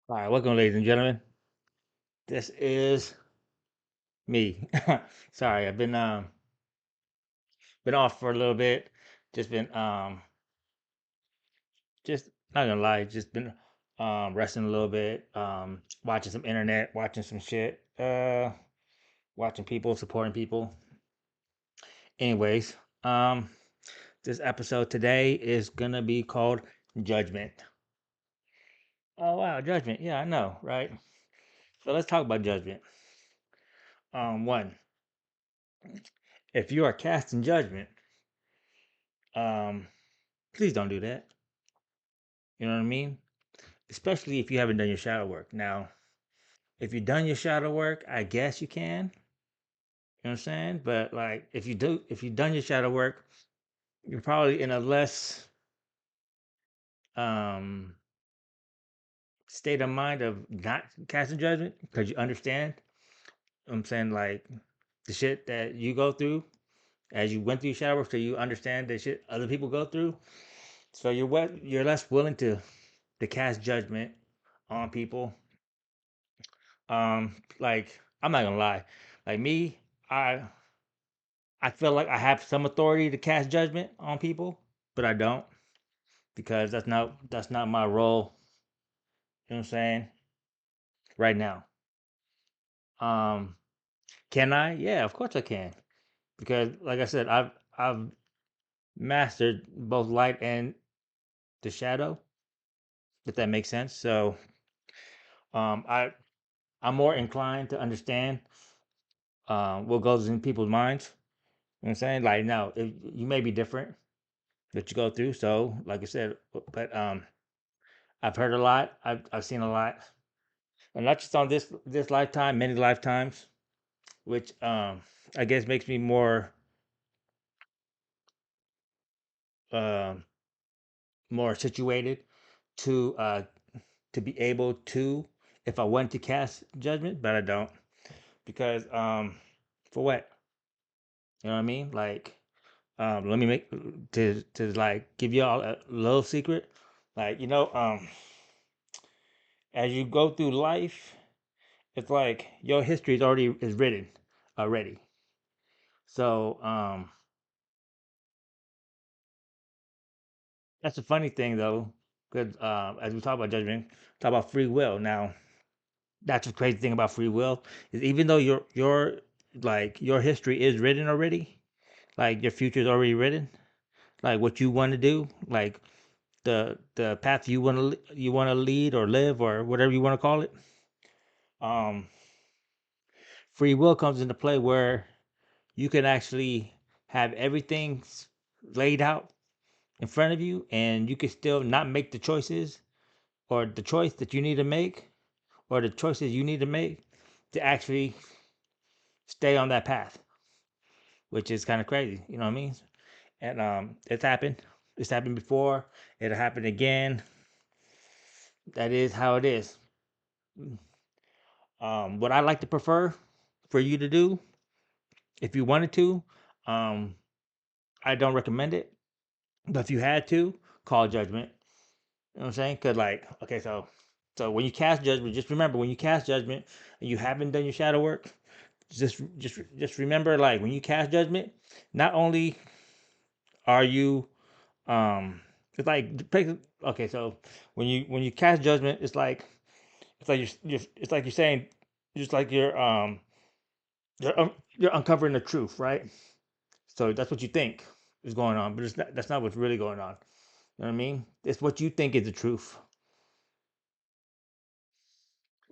All right, welcome, ladies and gentlemen. This is me. Sorry, I've been off for a little bit. Just been just not gonna lie, just been resting a little bit, watching some internet, watching some shit, watching people, supporting people. Anyways, um, this episode today is gonna be called Judgment. Oh wow, Judgment. Yeah, I know, right? So let's talk about Judgment. One, if you are casting judgment, um, please don't do that. You know what I mean? Especially if you haven't done your shadow work. Now, if you've done your shadow work, I guess you can. You know what I'm saying? But like, if you've done your shadow work, you're probably in a less um state of mind of not casting judgment because you understand. I'm saying like the shit that you go through as you went through your shadow work, so you understand the shit other people go through. So you're less willing to cast judgment on people. Like I'm not gonna lie, like me, I I feel like I have some authority to cast judgment on people, but I don't because that's not my role. You know what I'm saying? Right now. Um, can I? Yeah, of course I can. Because like I said, I've mastered both light and the shadow, if that makes sense. So I'm more inclined to understand what goes in people's minds. You know what I'm saying? Like now, you may be different that you go through. So, like I said, but I've heard a lot. I've seen a lot, and not just on this lifetime, many lifetimes, which I guess makes me um more situated to to be able to if I want to cast judgment, but I don't because for what, you know what I mean? Like let me make to like give y'all a little secret, like as you go through life, it's like your history is written already. So that's a funny thing though, because as we talk about judgment, talk about free will. Now, that's the crazy thing about free will is even though your history is written already, like your future is already written, like what you want to do, like the path you want to lead or live or whatever you want to call it. Um, free will comes into play where you can actually have everything laid out in front of you, and you can still not make the choices or the choice that you need to make or the choices you need to make to actually stay on that path, which is kind of crazy. You know what I mean? And it's happened. It's happened before. It'll happen again. That is how it is. What I like to prefer for you to do, if you wanted to, um, I don't recommend it. But if you had to, call judgment. You know what I'm saying? Cause like, okay, so when you cast judgment, just remember when you cast judgment and you haven't done your shadow work, just remember like when you cast judgment, not only are you it's like okay, so when you cast judgment, it's like you're saying just like you're uncovering the truth, right? So that's what you think is going on, but that's not what's really going on. You know what I mean? It's what you think is the truth.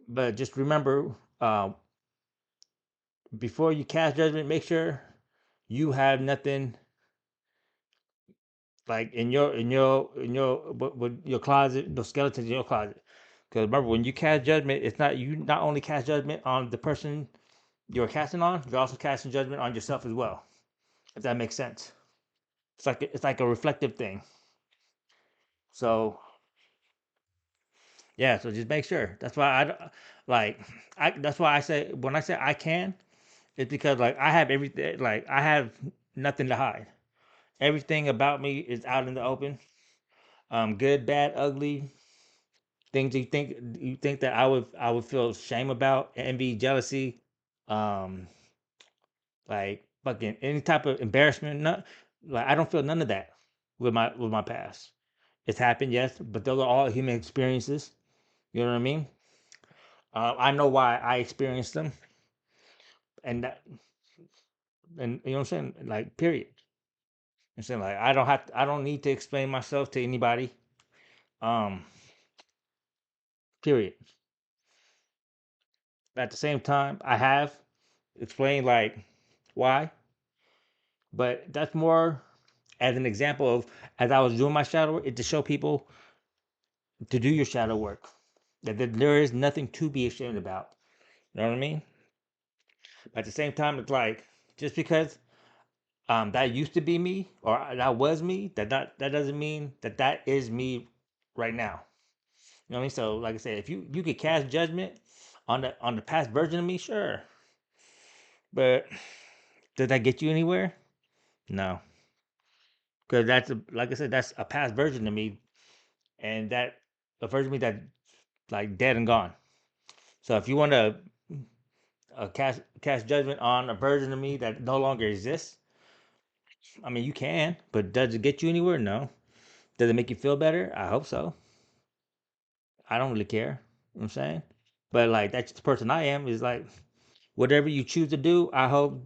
But just remember, before you cast judgment, make sure you have nothing like in your closet, no skeletons in your closet. Because remember, when you cast judgment, it's not you not only cast judgment on the person you're casting on, you're also casting judgment on yourself as well. If that makes sense, it's like a reflective thing. So yeah, so just make sure. That's why like That's why I say when I say I can, it's because like I have everything. Like I have nothing to hide. Everything about me is out in the open. Good, bad, ugly, Things you think that I would feel shame about, envy, jealousy, um, like fucking any type of embarrassment. Not like I don't feel none of that with my past. It's happened, yes, but those are all human experiences. You know what I mean? I know why I experienced them, and that, and you know what I'm saying. Like, period. I'm saying like I don't need to explain myself to anybody. Um, period. At the same time, I have explained like why, but that's more as an example of as I was doing my shadow work, it to show people to do your shadow work. That there is nothing to be ashamed about. You know what I mean? But at the same time, it's like just because that used to be me or that was me, that doesn't mean that that is me right now. You know what I mean? So like I said, if you could cast judgment on the past version of me, sure. But did that get you anywhere? No. Because that's like I said, that's a past version of me, and that a version of me that like dead and gone. So if you want to cast judgment on a version of me that no longer exists, I mean you can, but does it get you anywhere? No. Does it make you feel better? I hope so. I don't really care. You know what I'm saying? But like that's the person I am. Is like whatever you choose to do. I hope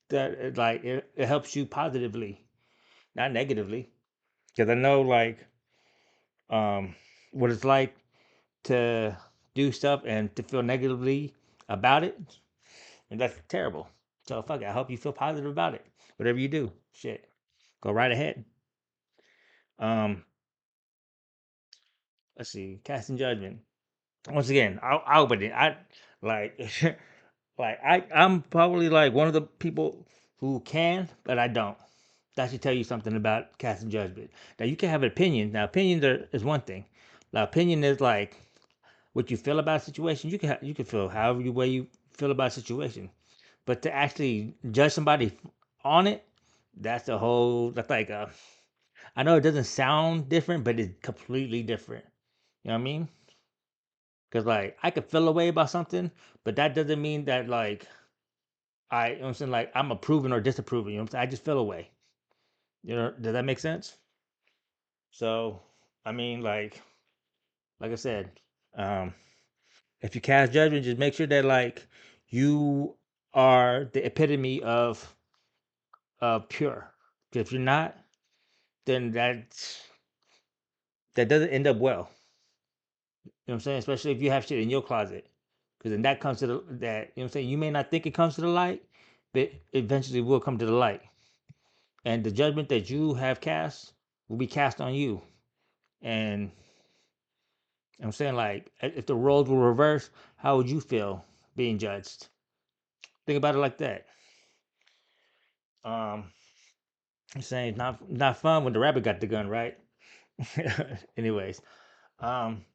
that it helps you positively, not negatively. Because I know like um what it's like to do stuff and to feel negatively about it, and that's terrible. So fuck it. I hope you feel positive about it. Whatever you do, shit, go right ahead. Um, let's see, casting judgment. Once again, I open it. I like, like I'm probably like one of the people who can, but I don't. That should tell you something about casting judgment. Now you can have an opinion. Now opinions is one thing. Now opinion is like what you feel about a situation. You can feel however way you feel about a situation. But to actually judge somebody on it, that's a whole. That's like a. I know it doesn't sound different, but it's completely different. You know what I mean? Because like I could feel a way about something, but that doesn't mean that like you know what I'm saying, like I'm approving or disapproving. You know what I'm saying? I just feel a way. You know, does that make sense? So, I mean, like I said, um, if you cast judgment, just make sure that like you are the epitome of pure. If you're not, then that doesn't end up well. You know what I'm saying? Especially if you have shit in your closet, because then that comes to that. You know what I'm saying? You may not think it comes to the light, but eventually will come to the light, and the judgment that you have cast will be cast on you. And I'm saying like, if the roles were reversed, how would you feel being judged? Think about it like that. Um, I'm saying it's not fun when the rabbit got the gun, right? Anyways, um,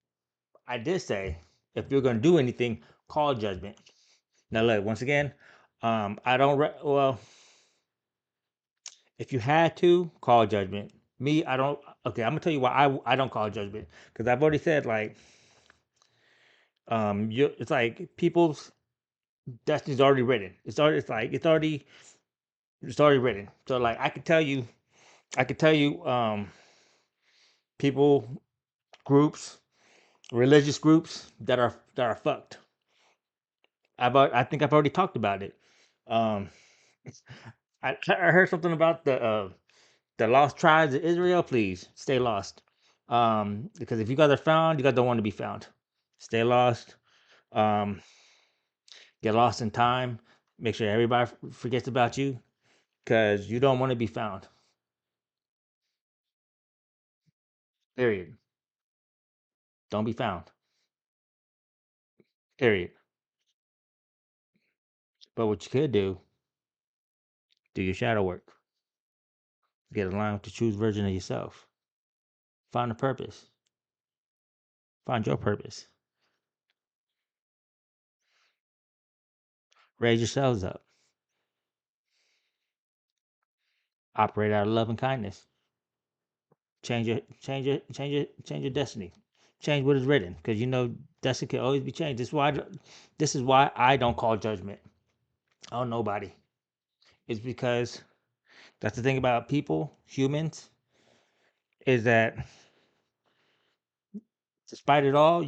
I did say if you're gonna do anything, call judgment. Now look, once again, I don't well, if you had to call judgment, me, I don't. Okay, I'm gonna tell you why I don't call judgment because I've already said like you it's like people's destiny's already written. It's already written. So like I could tell you people groups, religious groups that are fucked. I think I've already talked about it. Um, I heard something about the lost tribes of Israel. Please stay lost. Because if you guys are found, you guys don't want to be found. Stay lost. Um, get lost in time. Make sure everybody forgets about you because you don't want to be found. Period. Don't be found. Period. But what you could do your shadow work. Get aligned with the true version of yourself. Find a purpose. Find your purpose. Raise yourselves up. Operate out of love and kindness. Change your destiny. change what is written, because you know that shit can always be changed. This is why I don't call judgment on nobody. It's because that's the thing about people, humans, is that despite it all,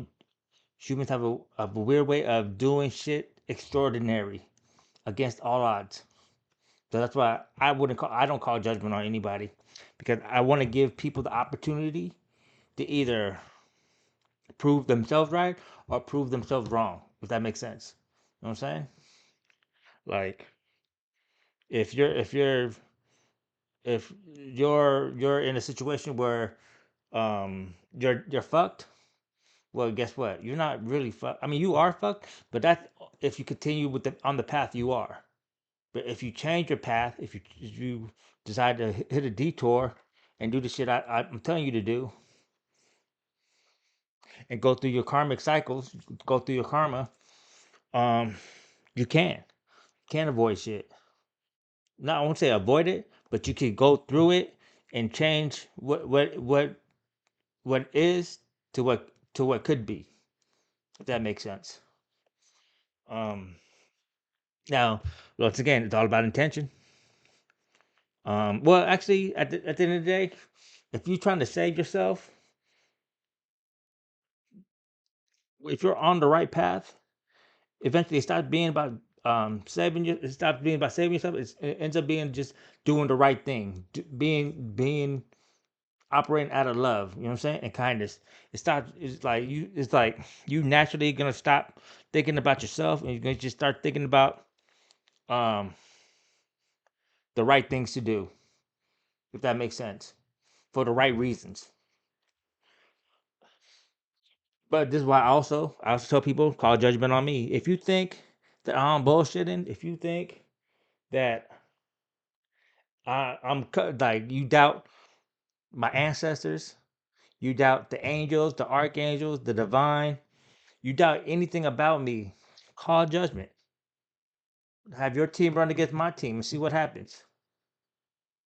humans have a weird way of doing shit extraordinary against all odds. So that's why I don't call judgment on anybody, because I want to give people the opportunity to either prove themselves right or prove themselves wrong, if that makes sense. You know what I'm saying? Like if you're in a situation where you're fucked, well, guess what? You're not really fucked. I mean, you are fucked, but that's if you continue with the on the path you are. But if you change your path, if you decide to hit a detour and do the shit I'm telling you to do, and go through your karmic cycles, go through your karma, um, you can avoid shit. Not I won't say avoid it, but you can go through it and change what is to what could be. If that makes sense. Um, Now, once again, it's all about intention. Well, actually, at the end of the day, if you're trying to save yourself, if you're on the right path, eventually it stops being about saving you. It stops being about saving yourself. It ends up being just doing the right thing, being operating out of love. You know what I'm saying? And kindness. It stops. It's like you. It's like you naturally gonna stop thinking about yourself, and you're gonna just start thinking about um the right things to do. If that makes sense, for the right reasons. But this is why I also tell people call judgment on me. If you think that I'm bullshitting, if you think that like you doubt my ancestors, you doubt the angels, the archangels, the divine, you doubt anything about me, call judgment. Have your team run against my team and see what happens.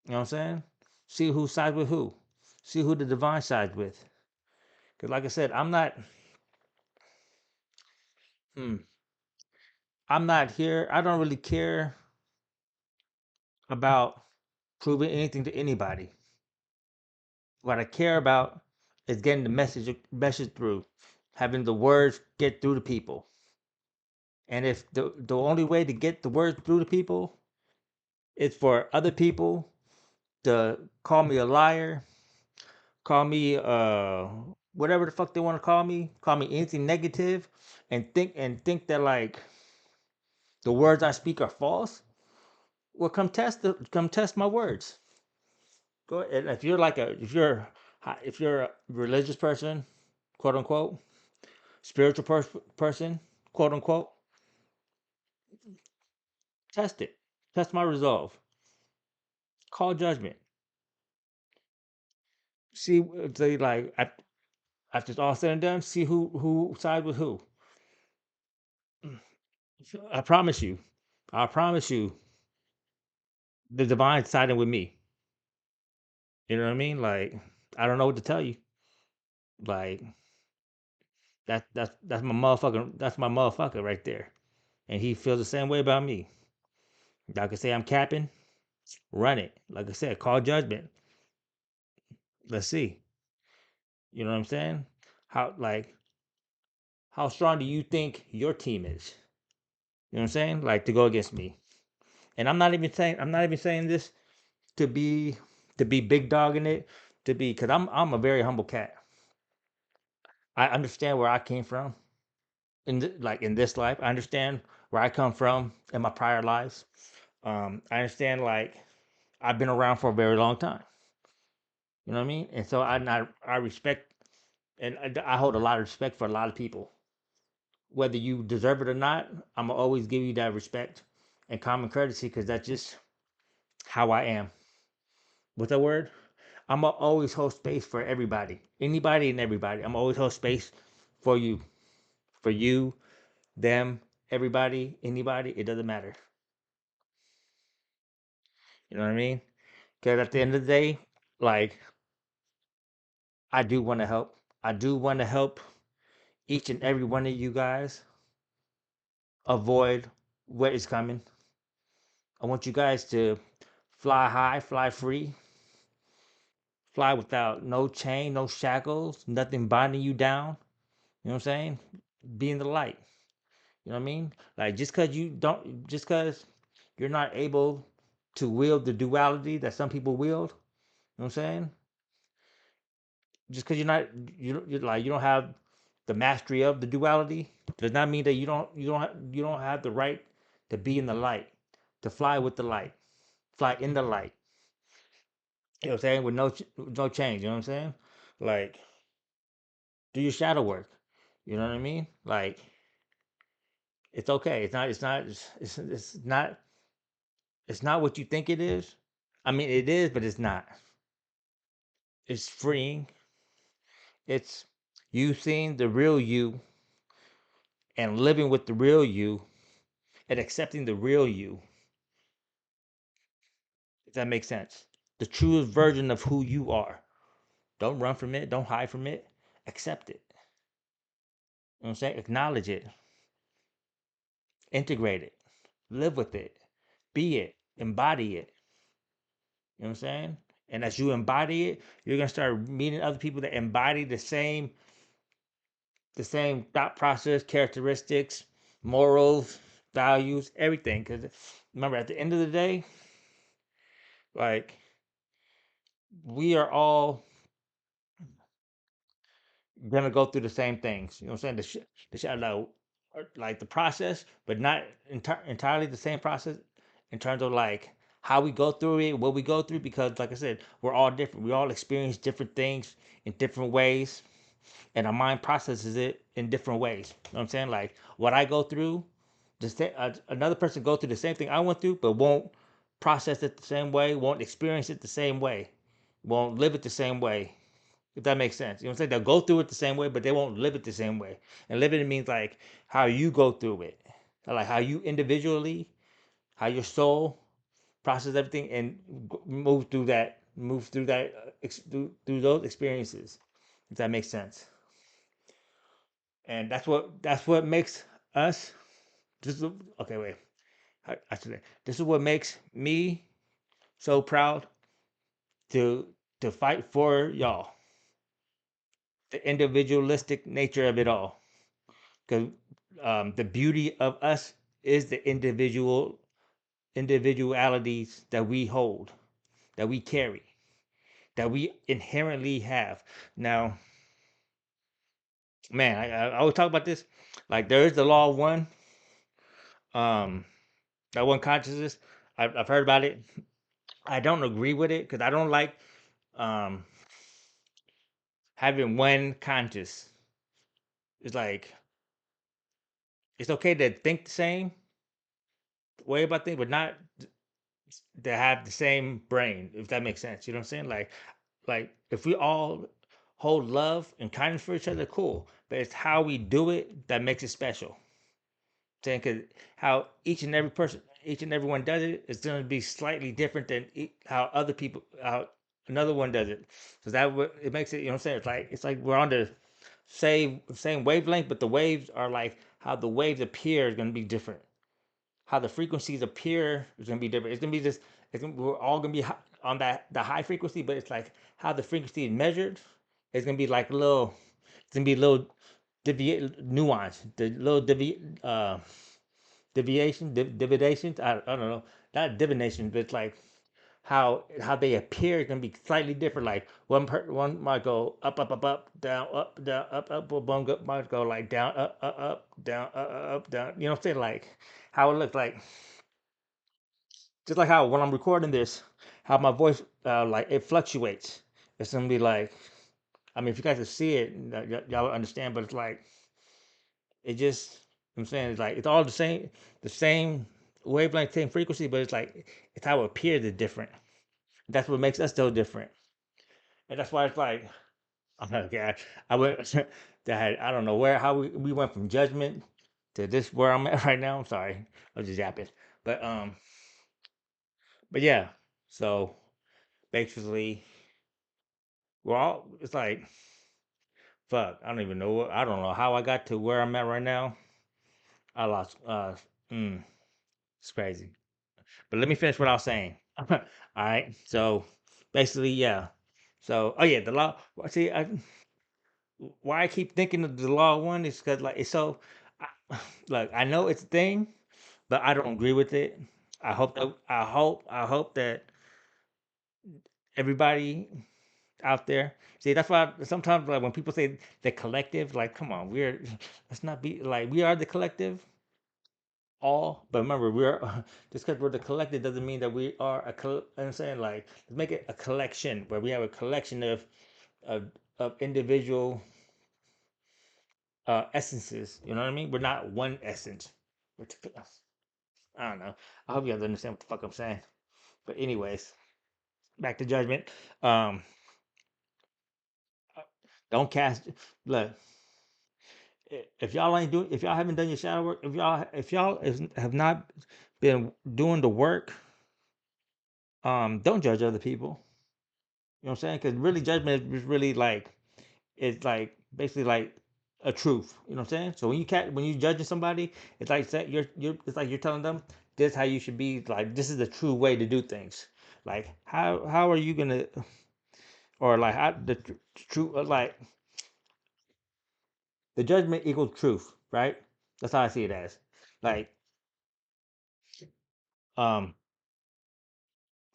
You know what I'm saying? See who sides with who. See who the divine sides with. Because like I said, hmm, I'm not here. I don't really care about proving anything to anybody. What I care about is getting the message through, having the words get through to people. And if the only way to get the words through to people is for other people to call me a liar, call me whatever the fuck they want to call me anything negative, and think that like the words I speak are false, well come test my words. Go ahead. If you're like a if you're a religious person, quote unquote, spiritual person, quote unquote, test it. Test my resolve. Call judgment. See, they like after it's all said and done, see who side with who. I promise you, I promise you, the divine siding with me. You know what I mean? Like I don't know what to tell you. Like that's my motherfucker right there, and he feels the same way about me. Y'all can say I'm capping, run it. Like I said, call judgment. Let's see. You know what I'm saying? How strong do you think your team is? You know what I'm saying? Like to go against me. And I'm not even saying this to be big dog in it, to be because I'm a very humble cat. I understand where I came from like in this life. I understand where I come from in my prior lives. I understand like I've been around for a very long time. You know what I mean? And so I respect and I hold a lot of respect for a lot of people. Whether you deserve it or not, I'm gonna always give you that respect and common courtesy because that's just how I am. What's that word? I'm gonna always hold space for everybody, anybody and everybody. I'm always hold space for you, for you, them, everybody, anybody. It doesn't matter. You know what I mean? Because at the end of the day, like I do want to help. I do want to help each and every one of you guys avoid what is coming. I want you guys to fly high, fly free, fly without no chain, no shackles, nothing binding you down. You know what I'm saying? Be in the light. You know what I mean? Like just cause you're not able to wield the duality that some people wield. You know what I'm saying? Just because you don't have the mastery of the duality does not mean that you don't have the right to be in the light, to fly with the light, fly in the light. You know what I'm saying? With no change. You know what I'm saying? Like do your shadow work. You know what I mean? Like it's okay. It's not what you think it is. I mean, it is, but it's not. It's freeing. It's you seeing the real you and living with the real you and accepting the real you. If that makes sense. The truest version of who you are. Don't run from it. Don't hide from it. Accept it. You know what I'm saying? Acknowledge it. Integrate it. Live with it. Be it. Embody it. You know what I'm saying? And as you embody it, you're gonna start meeting other people that embody the same thought process, characteristics, morals, values, everything. Because remember, at the end of the day, like we are all gonna go through the same things. You know what I'm saying? Like the process, but not entirely the same process in terms of like how we go through it, what we go through. Because, like I said, we're all different. We all experience different things in different ways, and our mind processes it in different ways. You know what I'm saying? Like what I go through, another person go through the same thing I went through, but won't process it the same way, won't experience it the same way, won't live it the same way. If that makes sense, you know what I'm saying? They'll go through it the same way, but they won't live it the same way. And living it means like how you go through it, like how you individually, how your soul process everything and move through that, through those experiences. If that makes sense. And that's what makes us. Okay, wait. I should say, this is what makes me so proud to fight for y'all. The individualistic nature of it all, because the beauty of us is the individualities that we hold, that we carry, that we inherently have. Now, man, I always talk about this. Like there is the law of one, um, that one consciousness. I've heard about it. I don't agree with it because I don't like um having one conscious. It's like it's okay to think the same way about things, but not to have the same brain, if that makes sense. You know what I'm saying? Like if we all hold love and kindness for each other, cool. But it's how we do it that makes it special. Saying because how each and every person, each and everyone does it, it's going to be slightly different than how other people, how another one does it. So it makes it. You know what I'm saying? It's like we're on the same wavelength, but the waves are like how the waves appear is going to be different. How the frequencies appear is going to be different. It's going to be just we're all going to be on the high frequency, but it's like how the frequency is measured. It's going to be like a little. It's going to be a little nuance. The little deviations. I don't know, not divination, but it's like how they appear is gonna be slightly different. Like one might go up, down, up. One might go like down, down, down. You know what I'm saying? Like how it looks like, just like how when I'm recording this, how my voice like it fluctuates. It's gonna be like, I mean, if you guys can see it, y'all will understand. But it's like it just, I'm saying it's like it's all the same wavelength, same frequency, but it's like it's how it appears is different. That's what makes us so different, and that's why it's like, okay, I went that I don't know how we went from judgment to this where I'm at right now. I'm sorry, I was just yapping, but but yeah. So basically, we're all it's like fuck, I don't even know I don't know how I got to where I'm at right now. I lost mm, it's crazy. But let me finish what I was saying. All right. So basically, yeah. So oh yeah, the law. See, why I keep thinking of the law one is because like it's so. Look, I know it's a thing, but I don't agree with it. I hope that everybody out there. See, that's why sometimes like when people say the collective, like, come on, let's not be like we are the collective, all. But remember, we're just because we're the collective doesn't mean that we are I'm saying like let's make it a collection where we have a collection of of individual essences. You know what I mean? We're not one essence. I don't know. I hope you guys understand what the fuck I'm saying. But anyways, back to judgment. Um, don't cast. Look, if y'all ain't doing, if y'all haven't done your shadow work, if y'all have not been doing the work, don't judge other people. You know what I'm saying? Because really, judgment is really like it's like basically like a truth. You know what I'm saying? So when you judging somebody, it's like you're it's like you're telling them this is how you should be. Like this is the true way to do things. Like how are you gonna or like how the true like the judgment equals truth, right? That's how I see it as. Like um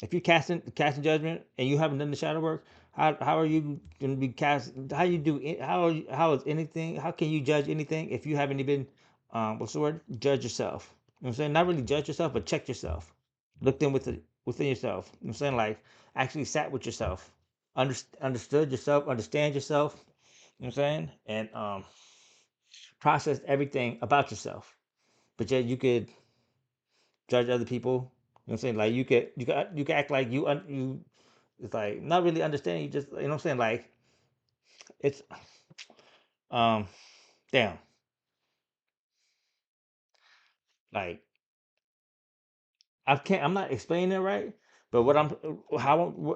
if you're casting judgment and you haven't done the shadow work, how are you going to be cast? How you do? How is anything? How can you judge anything if you haven't even what's the word? Judge yourself. You know what I'm saying? Not really judge yourself, but check yourself. Look in within yourself. You know what I'm saying? Like actually sat with yourself, understood yourself, understand yourself. You know what I'm saying? And process everything about yourself. But yet you could judge other people. You know what I'm saying? Like you could act like you it's like not really understanding. You just you know what I'm saying. Like it's um damn. Like I can't. I'm not explaining it right. But what I'm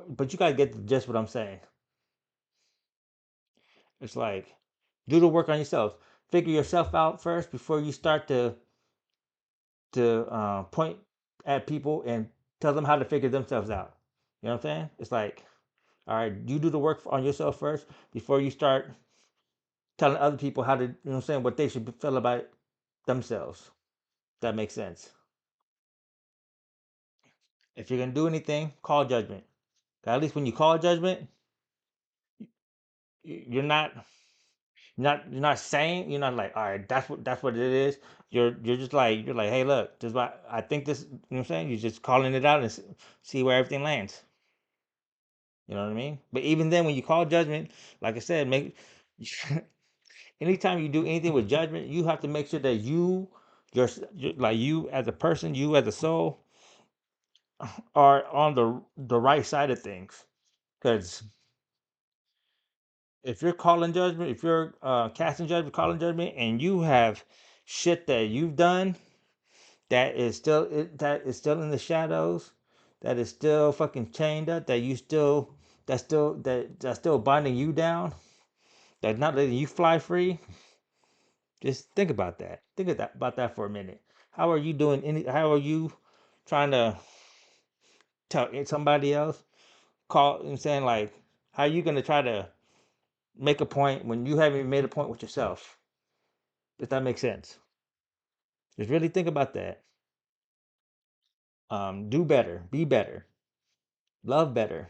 but you gotta get just what I'm saying. It's like do the work on yourself. Figure yourself out first before you start to point at people and tell them how to figure themselves out. You know what I'm saying? It's like all right, you do the work on yourself first before you start telling other people how to, you know what I'm saying, what they should feel about themselves. That makes sense. If you're gonna do anything, call judgment. At least when you call judgment, you're not saying you're not like all right that's what it is. You're just like you're like hey look this is what I think this. You know what I'm saying? You're just calling it out and see where everything lands. You know what I mean? But even then, when you call judgment, like I said, make anytime you do anything with judgment, you have to make sure that you're like you as a person, you as a soul, are on the right side of things. Because if you're calling judgment, if you're casting judgment, calling judgment, and you have shit that you've done that is still in the shadows, that is still fucking chained up, that's still binding you down, that's not letting you fly free. Just think about that. About that for a minute. How are you trying to tell somebody else? Call and saying like, how are you gonna try to make a point when you haven't even made a point with yourself? If that makes sense. Just really think about that. Do better, be better, love better,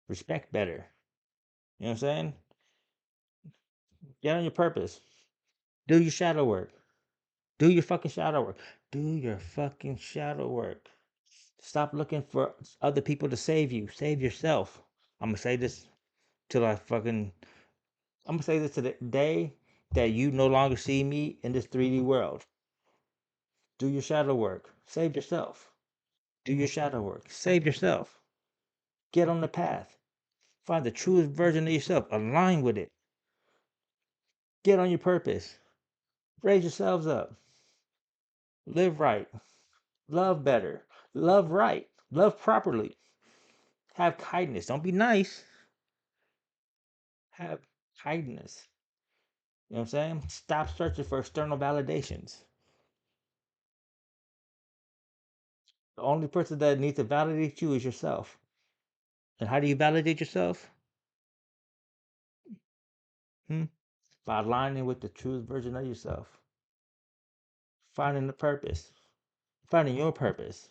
respect better. You know what I'm saying? Get on your purpose. Do your shadow work. Do your fucking shadow work. Do your fucking shadow work. Stop looking for other people to save you. Save yourself. I'm gonna say this till I fucking. I'm gonna say this to the day that you no longer see me in this 3D world. Do your shadow work. Save yourself. Do your shadow work. Save yourself. Get on the path. Find the truest version of yourself. Align with it. Get on your purpose. Raise yourselves up. Live right. Love better. Love right. Love properly. Have kindness. Don't be nice. Have kindness. You know what I'm saying? Stop searching for external validations. The only person that needs to validate you is yourself. And how do you validate yourself? Hmm? By aligning with the truest version of yourself. Finding the purpose. Finding your purpose.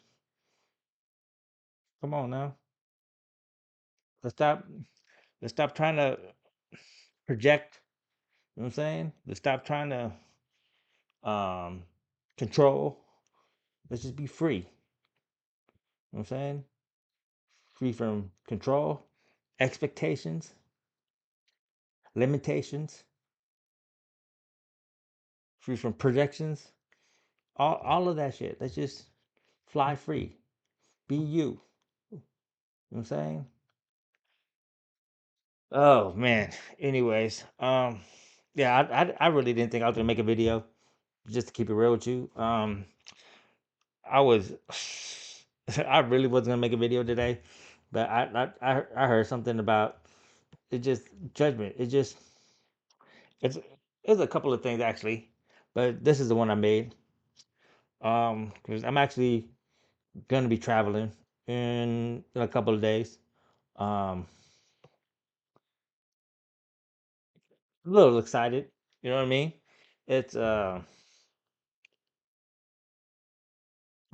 Come on now. Let's stop let's stop trying to project. You know what I'm saying? Let's stop trying to um control. Let's just be free. You know what I'm saying? Free from control, expectations, limitations, free from projections, all of that shit. Let's just fly free. Be you. You know what I'm saying? Oh man. Anyways, yeah, I really didn't think I was gonna make a video. Just to keep it real with you. I was I really wasn't gonna make a video today, but I heard something about it just judgment. It's a couple of things actually, but this is the one I made. Because I'm actually gonna be traveling in a couple of days. Um, a little excited. You know what I mean? It's I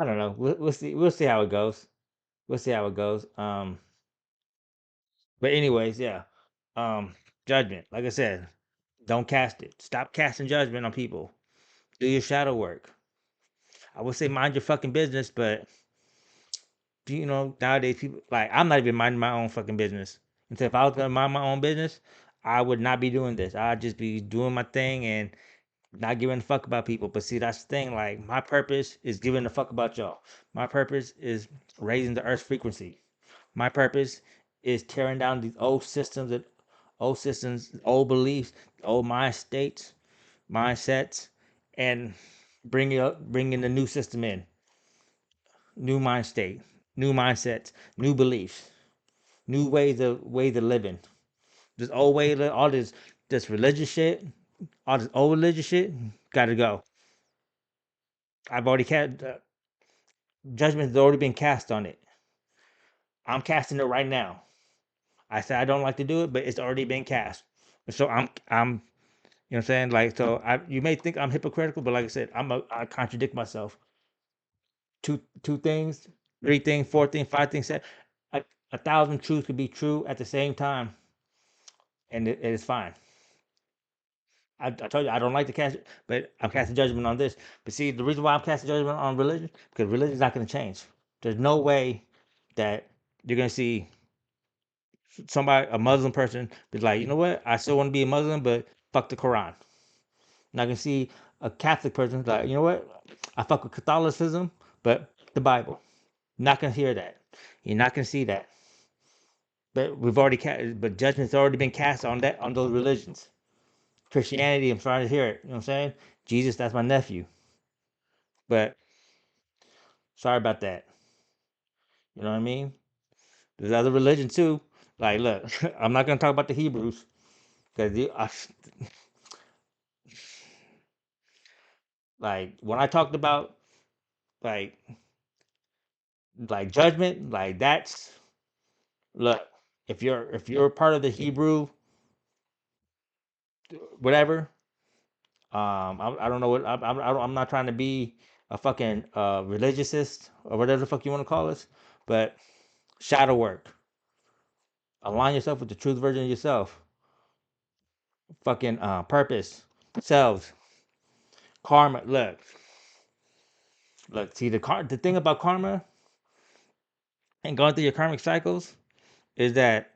don't know. We'll see. We'll see how it goes. We'll see how it goes. But anyways, yeah. Um, judgment. Like I said, don't cast it. Stop casting judgment on people. Do your shadow work. I would say mind your fucking business, but nowadays people like I'm not even minding my own fucking business. And so if I was gonna mind my own business, I would not be doing this. I'd just be doing my thing and not giving a fuck about people. But see, that's the thing. Like my purpose is giving a fuck about y'all. My purpose is raising the earth's frequency. My purpose is tearing down these old systems, old beliefs, old mind states, mindsets, and bringing the new system in, new mind state, new mindsets, new beliefs, new ways of living. This old way, all this religious shit, all this old religious shit, got to go. I've already cast judgment has already been cast on it. I'm casting it right now. I said I don't like to do it, but it's already been cast. So I'm you know what I'm saying? Like so you may think I'm hypocritical, but like I said, I contradict myself. Two things, three things, four things, five things said. A thousand truths could be true at the same time, and it is fine. I told you I don't like to cast it, but I'm casting judgment on this. But see, the reason why I'm casting judgment on religion, because religion is not going to change. There's no way that you're going to see somebody, a Muslim person, be like, you know what? I still want to be a Muslim, but fuck the Quran. Not gonna see a Catholic person like, you know what? I fuck with Catholicism, but the Bible. Not gonna hear that. You're not gonna see that. But but judgment's already been cast on those religions. Christianity, I'm trying to hear it. You know what I'm saying? Jesus, that's my nephew. But sorry about that. You know what I mean? There's other religion too. Like, look, I'm not gonna talk about the Hebrews because like when I talked about like judgment, like that's look. If you're part of the Hebrew whatever, I don't know what I'm not trying to be a fucking religiousist or whatever the fuck you want to call us, but shadow work. Align yourself with the truth version of yourself. Fucking purpose, selves, karma. Look. See the thing about karma and going through your karmic cycles is that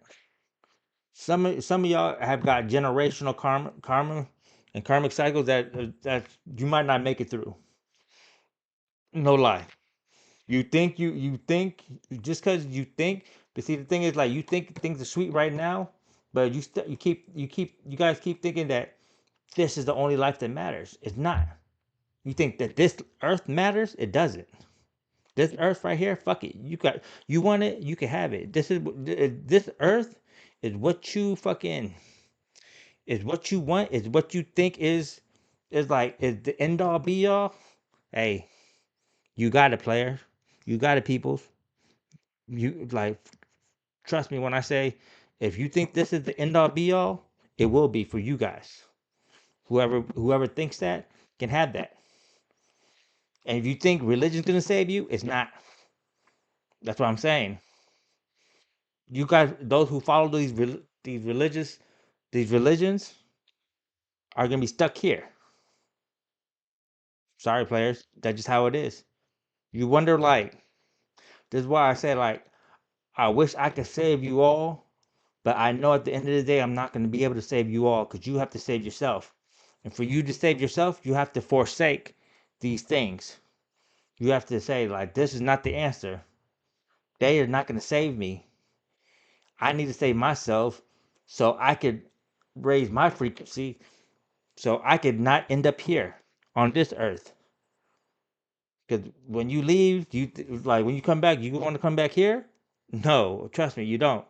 some of y'all have got generational karma and karmic cycles that you might not make it through. No lie. You think just because you think, but see the thing is like you think things are sweet right now, but you guys keep thinking that this is the only life that matters. It's not. You think that this earth matters? It doesn't. This earth right here, fuck it. You want it, you can have it. This earth is what you fucking is what you want, is what you think is like is the end all be all. Hey, you got it, player. You got it, peoples. You like trust me when I say if you think this is the end all be all, it will be for you guys. Whoever thinks that can have that. And if you think religion's gonna save you, it's not. That's what I'm saying. You guys, those who follow these religions, are gonna be stuck here. Sorry, players. That's just how it is. You wonder, like, this is why I say, like, I wish I could save you all, but I know at the end of the day, I'm not gonna be able to save you all because you have to save yourself. And for you to save yourself, you have to forsake these things. You have to say, like, this is not the answer. They are not gonna save me. I need to save myself so I could raise my frequency so I could not end up here on this earth. Because when you leave, like when you come back, you want to come back here? No, trust me, you don't.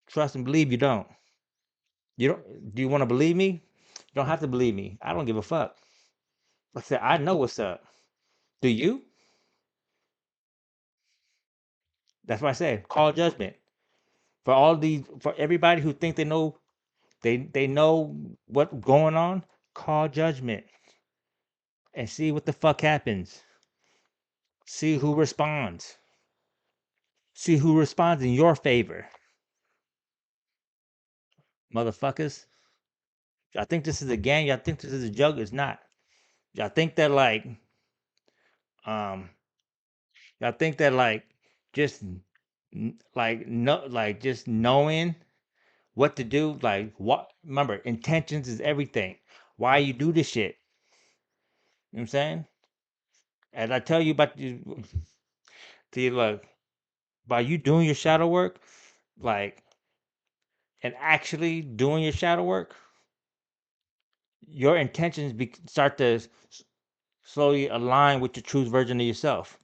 Trust and believe you don't. You don't. Do you want to believe me? You don't have to believe me. I don't give a fuck. Like I said, I know what's up. Do you? That's what I said. Call judgment for all these for everybody who think they know they know what's going on. Call judgment and see what the fuck happens. See who responds. See who responds in your favor, motherfuckers. Y'all think this is a game? Y'all think this is a joke? It's not. Y'all think that um y'all think that just just knowing what to do, like what remember, intentions is everything. Why you do this shit. You know what I'm saying? As I tell you about you to you look by you doing your shadow work, like and actually doing your shadow work, your intentions start to slowly align with the truth version of yourself.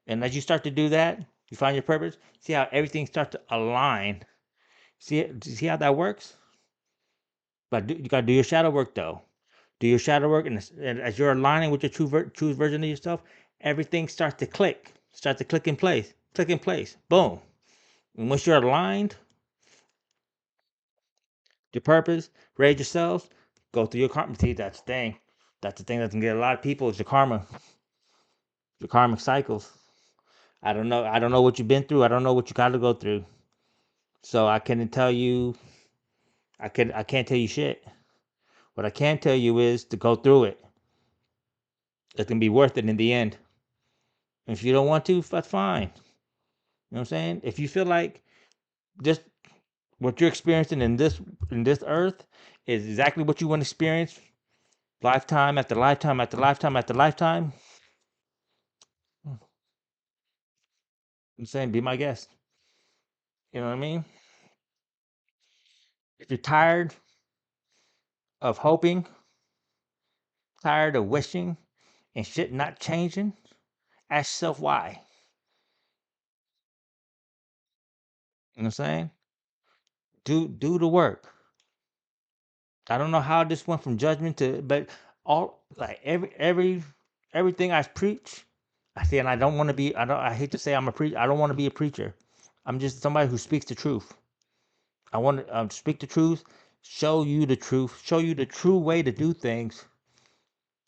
And as you start to do that, you find your purpose. See how everything starts to align. See how that works? But you gotta do your shadow work though. Do your shadow work, and as you're aligning with your true version of yourself, everything starts to click. Starts to click in place. Click in place. Boom. And once you're aligned, your purpose, raise yourselves, go through your karma. See, that's the thing. That's the thing that can get a lot of people is your karma, your karmic cycles. I don't know. I don't know what you've been through. I don't know what you got to go through. So I can't tell you. I can't tell you shit. What I can tell you is to go through it. It can be worth it in the end. If you don't want to, that's fine. You know what I'm saying? If you feel like just what you're experiencing in this earth is exactly what you want to experience, lifetime after lifetime after lifetime after lifetime, I'm saying be my guest. You know what I mean? If you're tired of hoping, tired of wishing, and shit not changing, ask yourself why. You know what I'm saying? Do the work. I don't know how this went from judgment to, but all like everything I preach, I say, and I don't want to be. I don't. I hate to say I'm a preacher. I don't want to be a preacher. I'm just somebody who speaks the truth. I want to speak the truth, show you the truth, show you the true way to do things,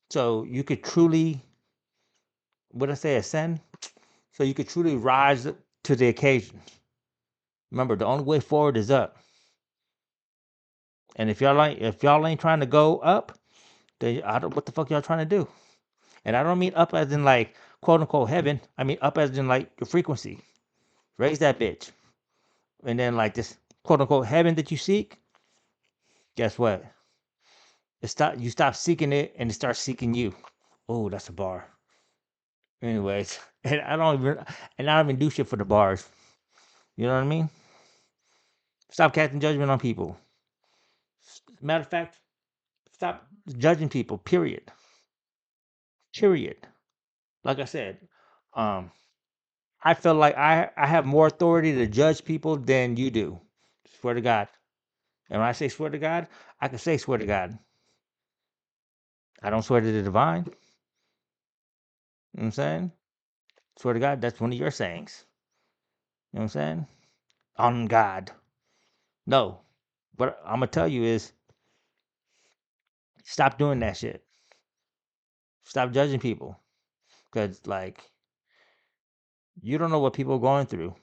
so you could truly, what I say, ascend. So you could truly rise to the occasion. Remember, the only way forward is up. And if y'all ain't trying to go up, then I don't. What the fuck y'all trying to do? And I don't mean up as in like quote unquote heaven. I mean up as in like your frequency. Raise that bitch. And then like this quote unquote heaven that you seek, guess what? You stop seeking it and it starts seeking you. Oh, that's a bar. Anyways, and I don't even do shit for the bars. You know what I mean? Stop casting judgment on people. Matter of fact, stop judging people. Period. Period. Like I said, um, I feel like I have more authority to judge people than you do. Swear to God. And when I say swear to God, I can say swear to God. I don't swear to the divine. You know what I'm saying? Swear to God, that's one of your sayings. You know what I'm saying? On God. No. What I'm gonna tell you is stop doing that shit. Stop judging people. Cause like you don't know what people are going through.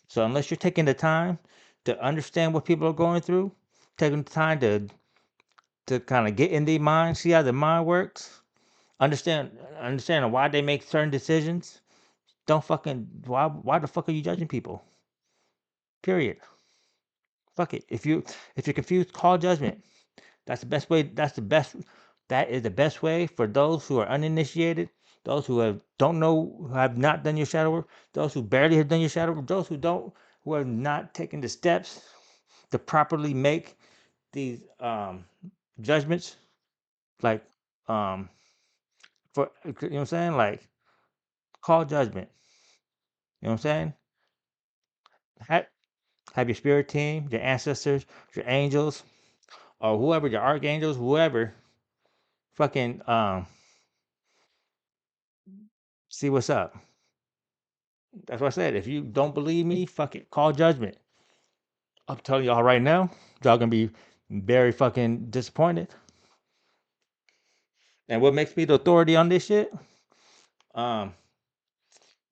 So unless you're taking the time to understand what people are going through, taking the time to kind of get in their mind, see how the mind works, understand why they make certain decisions. Don't fucking why the fuck are you judging people? Period. Fuck it. If you're confused, call judgment. That's the best way. That is the best way for those who are uninitiated, those who don't know, who have not done your shadow work, those who barely have done your shadow work, those who have not taken the steps to properly make these judgments. Like for you know what I'm saying? Like call judgment. You know what I'm saying? Have, have your spirit team, your ancestors, your angels, or whoever, your archangels, whoever, fucking see what's up. That's what I said. If you don't believe me, fuck it. Call judgment. I'm telling y'all right now, y'all gonna be very fucking disappointed. And what makes me the authority on this shit? Um,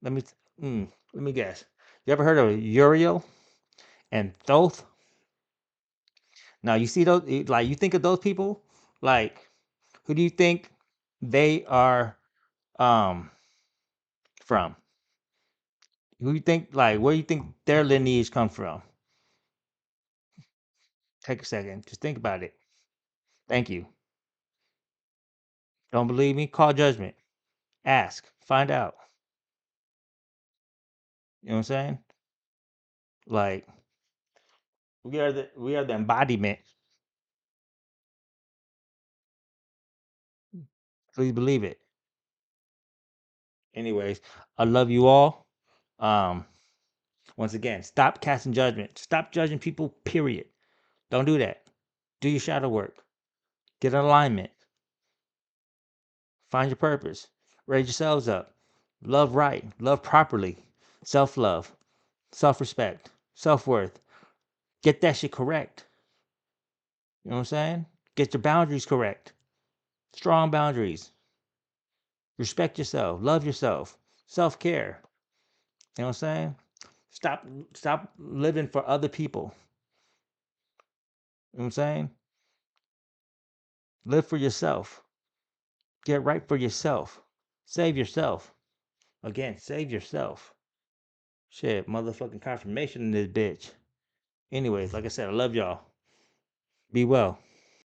let me let me guess. You ever heard of Uriel and Thoth? Now you see those like you think of those people, like who do you think they are um from? Who you think like where you think their lineage comes from? Take a second, just think about it. Thank you. Don't believe me? Call judgment. Ask. Find out. You know what I'm saying? Like we are the embodiment. Please believe it. Anyways, I love you all. Um, once again, stop casting judgment. Stop judging people, period. Don't do that. Do your shadow work. Get in alignment. Find your purpose. Raise yourselves up. Love right. Love properly. Self love. Self respect. Self worth. Get that shit correct. You know what I'm saying? Get your boundaries correct. Strong boundaries. Respect yourself. Love yourself. Self care. You know what I'm saying? Stop stop living for other people. You know what I'm saying? Live for yourself. Get right for yourself. Save yourself. Again, save yourself. Shit, motherfucking confirmation in this bitch. Anyways, like I said, I love y'all. Be well.